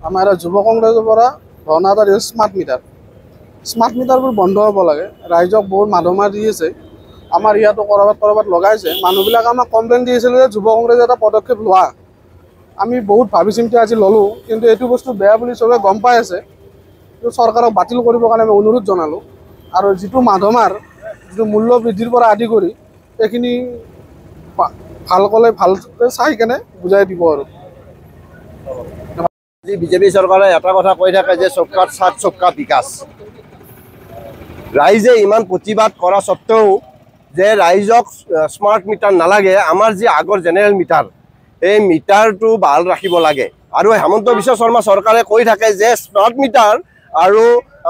আমাৰ যুৱ কংগ্ৰেছৰ পৰা ধৰ্ণা এটা দিছে স্মাৰ্ট মিটাৰবোৰ বন্ধ হ'ব লাগে। ৰাইজক বহুত মাধমাৰ দি আছে। আমাৰ ইয়াতো ক'ৰবাত লগাইছে। মানুহবিলাকে আমাক কমপ্লেইন দি আছিল যে যুৱ কংগ্ৰেছে এটা পদক্ষেপ লোৱা। আমি বহুত ভাবি চিন্তি আজি ল'লোঁ, কিন্তু এইটো বস্তু বেয়া বুলি চবে গম পাই আছে। চৰকাৰক বাতিল কৰিবৰ কাৰণে আমি অনুৰোধ জনালোঁ। আৰু যিটো মাধমাৰ যিটো মূল্য বৃদ্ধিৰ পৰা আদি কৰি এইখিনি ভালকৈ চাই কেনে বুজাই দিব। আৰু বিজেপি চৰকাৰে এটা কথা কৈ থাকে যে সবকা সাথ সবকা বিকাশ। ৰাইজে ইমান প্ৰতিবাদ কৰা স্বত্তেও যে ৰাইজক স্মাৰ্ট মিটাৰ নালাগে, আমাৰ যি আগৰ জেনেৰেল মিটাৰ এই মিটাৰটো ভাল ৰাখিব লাগে। আৰু হেমন্ত বিশ্ব শৰ্মা চৰকাৰে কৈ থাকে যে স্মাৰ্ট মিটাৰ আৰু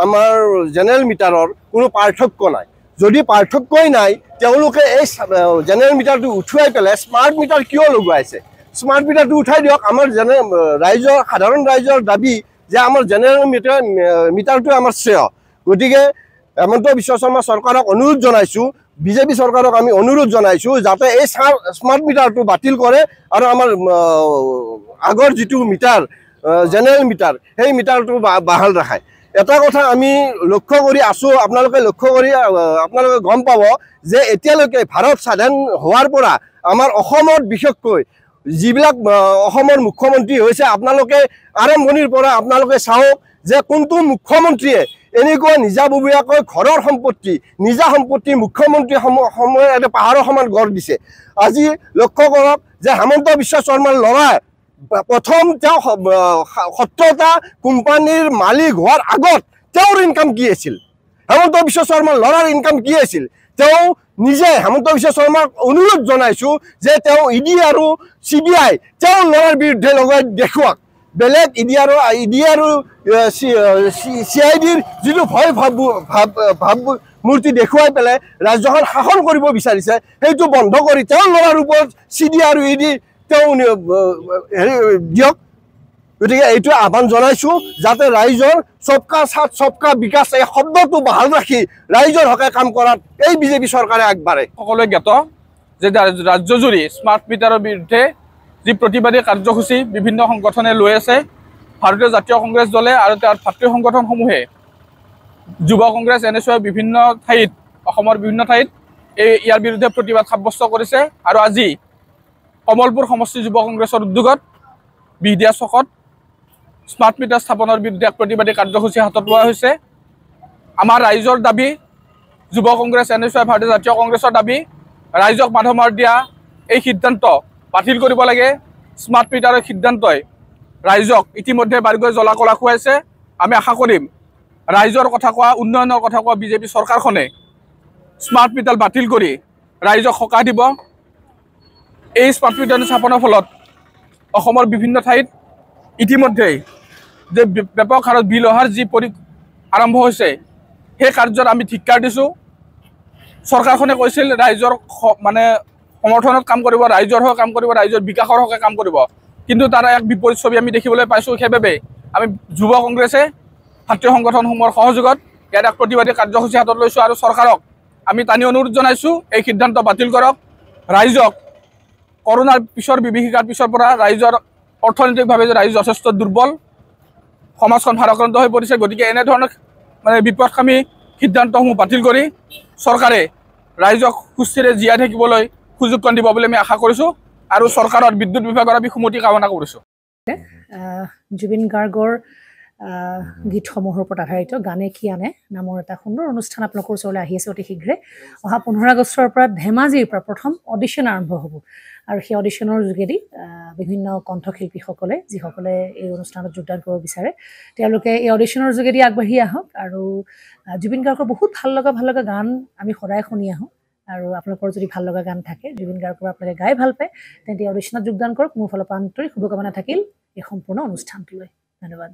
আমাৰ জেনেৰেল মিটাৰৰ কোনো পাৰ্থক্য নাই। যদি পাৰ্থক্যই নাই, তেওঁলোকে এই জেনেৰেল মিটাৰটো উঠুৱাই পেলাই স্মাৰ্ট মিটাৰ কিয় লগোৱাইছে? স্মাৰ্ট মিটাৰটো উঠাই দিয়ক। আমাৰ সাধাৰণ ৰাইজৰ দাবী যে আমাৰ জেনেৰেল মিটাৰটো আমাৰ শ্ৰেয়। গতিকে হেমন্ত বিশ্ব শৰ্মা চৰকাৰক অনুৰোধ জনাইছোঁ, বিজেপি চৰকাৰক আমি অনুৰোধ জনাইছোঁ যাতে এই স্মাৰ্ট মিটাৰটো বাতিল কৰে আৰু আমাৰ আগৰ যিটো মিটাৰ জেনেৰেল মিটাৰ সেই মিটাৰটো বাহাল ৰাখায়। এটা কথা আমি লক্ষ্য কৰি আছোঁ, আপোনালোকে লক্ষ্য কৰি আপোনালোকে গম পাব যে এতিয়ালৈকে ভাৰত স্বাধীন হোৱাৰ পৰা আমাৰ অসমত বিশেষকৈ যিবিলাক অসমৰ মুখ্যমন্ত্ৰী হৈছে, আপোনালোকে আৰম্ভণিৰ পৰা আপোনালোকে চাওক যে কোনটো মুখ্যমন্ত্ৰীয়ে এনেকুৱা নিজাববীয়াকৈ ঘৰৰ সম্পত্তি নিজা সম্পত্তি মুখ্যমন্ত্ৰী সময়ে এটা পাহাৰৰ সমান গঢ় দিছে। আজি লক্ষ্য কৰক যে হেমন্ত বিশ্ব শৰ্মাৰ ল'ৰাই প্ৰথম তেওঁ 17টা কোম্পানীৰ মালিক হোৱাৰ আগত তেওঁৰ ইনকাম কি আছিল? হেমন্ত বিশ্ব শৰ্মাৰ ল'ৰাৰ ইনকাম কি আছিল? তেওঁ নিজে হেমন্ত বিশ্ব শৰ্মাক অনুৰোধ জনাইছোঁ যে তেওঁ ইডি আৰু CBI তেওঁৰ ল'ৰাৰ বিৰুদ্ধে লগাই দেখুৱাওক। বেলেগ ইডি আৰু CIDৰ যিটো ভয় ভাৱমূৰ্তি দেখুৱাই পেলাই ৰাজ্যখন শাসন কৰিব বিচাৰিছে, সেইটো বন্ধ কৰি তেওঁৰ ল'ৰাৰ ওপৰত CD আৰু ED তেওঁ দিয়ক। গতিকে এইটো আহ্বান জনাইছোঁ যাতে ৰাইজৰ সবকা সাথ সবকা বিকাশ এই শব্দটো বাহাল ৰাখি ৰাইজৰ হকে কাম কৰাত এই বিজেপি চৰকাৰে আগবাঢ়ে। সকলোৱে জ্ঞাত যে ৰাজ্যজুৰি স্মাৰ্ট মিটাৰৰ বিৰুদ্ধে যি প্ৰতিবাদী কাৰ্যসূচী বিভিন্ন সংগঠনে লৈ আছে, ভাৰতীয় জাতীয় কংগ্ৰেছ দলে আৰু তাৰ ভাতৃ সংগঠনসমূহে যুৱ কংগ্ৰেছ NSY বিভিন্ন ঠাইত অসমৰ বিভিন্ন ঠাইত ইয়াৰ বিৰুদ্ধে প্ৰতিবাদ সাব্যস্ত কৰিছে। আৰু আজি কমলপুৰ সমষ্টি যুৱ কংগ্ৰেছৰ উদ্যোগত বিহদিয়া চকত স্মাৰ্ট মিটাৰ স্থাপনৰ বিৰুদ্ধে প্ৰতিবাদী কাৰ্যসূচী হাতত লোৱা হৈছে। আমাৰ ৰাইজৰ দাবী, যুৱ কংগ্ৰেছ NSY ভাৰতীয় জাতীয় কংগ্ৰেছৰ দাবী, ৰাইজক মাধমাৰ দিয়া এই সিদ্ধান্ত বাতিল কৰিব লাগে। স্মাৰ্ট মিটাৰৰ সিদ্ধান্তই ৰাইজক ইতিমধ্যে বাৰুকৈ জ্বলা কলা খুৱাইছে। আমি আশা কৰিম ৰাইজৰ কথা কোৱা, উন্নয়নৰ কথা কোৱা বিজেপি চৰকাৰখনে স্মাৰ্ট মিটাৰ বাতিল কৰি ৰাইজক সকাহ দিব। এই স্মাৰ্ট মিটাৰ স্থাপনৰ ফলত অসমৰ বিভিন্ন ঠাইত ইতিমধ্যেই যে ব্যাপক হাৰত বিল অহাৰ যি আৰম্ভ হৈছে, সেই কাৰ্যত আমি ধিক্কাৰ দিছোঁ। চৰকাৰখনে কৈছিল ৰাইজৰ সমৰ্থনত কাম কৰিব, ৰাইজৰ হৈ কাম কৰিব, ৰাইজৰ বিকাশৰ হকে কাম কৰিব, কিন্তু তাৰ এক বিপৰীত ছবি আমি দেখিবলৈ পাইছোঁ। সেইবাবে আমি যুৱ কংগ্ৰেছে ভাতৃ সংগঠনসমূহৰ সহযোগত ইয়াত এক প্ৰতিবাদী কাৰ্যসূচী হাতত লৈছোঁ আৰু চৰকাৰক আমি টানি অনুৰোধ জনাইছোঁ এই সিদ্ধান্ত বাতিল কৰক। ৰাইজক কৰোণাৰ পিছৰ বিভীষিকাৰ পিছৰ পৰা ৰাইজৰ অৰ্থনৈতিকভাৱে ৰাইজ যথেষ্ট দুৰ্বল, সমাজখন ভাৰাক্ৰান্ত হৈ পৰিছে। গতিকে এনেধৰণৰ বিপদকামী সিদ্ধান্তসমূহ বাতিল কৰি চৰকাৰে ৰাইজক সুস্থিৰে জীয়াই থাকিবলৈ সুযোগকণ দিব বুলি আমি আশা কৰিছোঁ আৰু চৰকাৰৰ বিদ্যুৎ বিভাগৰ আমি সুমতি কামনা কৰিছোঁ। জুবিন গাৰ্গৰ গীতসমূহৰ ওপৰত আধাৰিত গানে কি আনে নামৰ এটা সুন্দৰ অনুষ্ঠান আপোনালোকৰ ওচৰলৈ আহি আছে অতি শীঘ্ৰে। অহা 15 আগষ্টৰ পৰা ধেমাজিৰ পৰা প্ৰথম অডিশ্যন আৰম্ভ হ'ব আৰু সেই অডিশ্যনৰ যোগেদি বিভিন্ন কণ্ঠশিল্পীসকলে যিসকলে এই অনুষ্ঠানত যোগদান কৰিব বিচাৰে তেওঁলোকে এই অডিশ্যনৰ যোগেদি আগবাঢ়ি আহক। আৰু জুবিন গাৰ্গৰ বহুত ভাল লগা গান আমি সদায় শুনি আহোঁ। আৰু আপোনালোকৰ যদি ভাল লগা গান থাকে, জুবিন গাৰ্গৰ আপোনালোকে গাই ভাল পায়, তেন্তে অডিশ্যনত যোগদান কৰক। মোৰ ফালৰ পৰা আন্তৰিক শুভকামনা থাকিল এই সম্পূৰ্ণ অনুষ্ঠানটোলৈ। ধন্যবাদ।